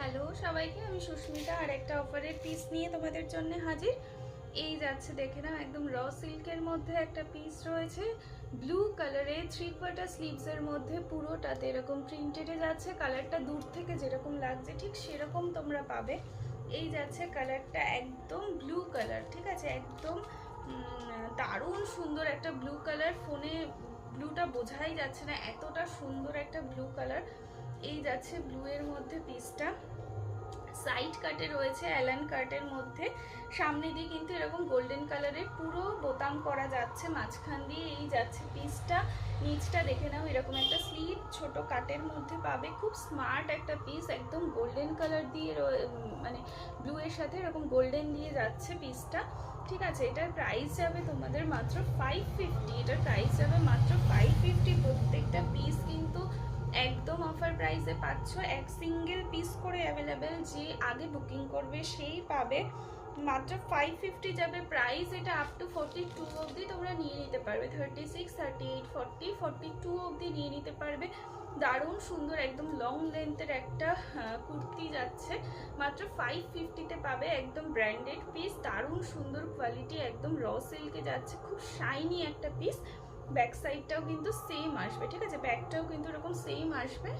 Hello সবাইকে, আমি সুস্মিতা আর একটা অফারের পিস নিয়ে তোমাদের জন্য হাজির। এই যাচ্ছে দেখে নাও, একদম র সিল্কের মধ্যে একটা পিস রয়েছে ব্লু কালারে, 3/4 স্লিভসের মধ্যে, পুরোটাতে এরকম প্রিন্টেডে যাচ্ছে। কালারটা দূর থেকে যেরকম লাগছে ঠিক সেরকম তোমরা পাবে। এই যাচ্ছে কালারটা একদম ব্লু কালার, ঠিক আছে, একদম দারুণ সুন্দর একটা ব্লু কালার। ফোনে ব্লুটা বোঝাই যাচ্ছে না, এতটা সুন্দর একটা ব্লু কালার। এই যাচ্ছে ব্লু এর মধ্যে পিসটা, সাইড কাটে রয়েছে অ্যালান কাটের মধ্যে, সামনে দিয়ে কিন্তু এরকম গোল্ডেন কালারের পুরো বোতাম করা যাচ্ছে, মাঝখান দিয়ে এই যাচ্ছে পিসটা। নিচটা দেখে নাও, এরকম একটা স্লিভ ছোট কাটের মধ্যে পাবে, খুব স্মার্ট একটা পিস, একদম গোল্ডেন কালার দিয়ে মানে ব্লু এর সাথে এরকম গোল্ডেন দিয়ে যাচ্ছে পিসটা, ঠিক আছে। এটার প্রাইস যাবে তোমাদের মাত্র 550, এটার প্রাইস যাবে মাত্র 550। প্রত্যেকটা পিস কিন্তু একদম অফার প্রাইসে পাচ্ছ, এক সিঙ্গেল পিস করে অ্যাভেলেবেল, যে আগে বুকিং করবে সেই পাবে। মাত্র 550 যাবে প্রাইস। এটা আপ টু 42 অবধি তোমরা নিয়ে নিতে পারবে, 36, 38, 40, 42 অবধি নিয়ে নিতে পারবে। দারুণ সুন্দর একদম লং লেন্থের একটা কুর্তি যাচ্ছে, মাত্র 550-তে পাবে, একদম ব্র্যান্ডেড পিস, দারুণ সুন্দর কোয়ালিটি, একদম র সিল্কে যাচ্ছে, খুব শাইনি একটা পিস। ব্যাক সাইডটাও কিন্তু সেম আসবে, ঠিক আছে, ব্যাকটাও কিন্তু এরকম সেম আসবে।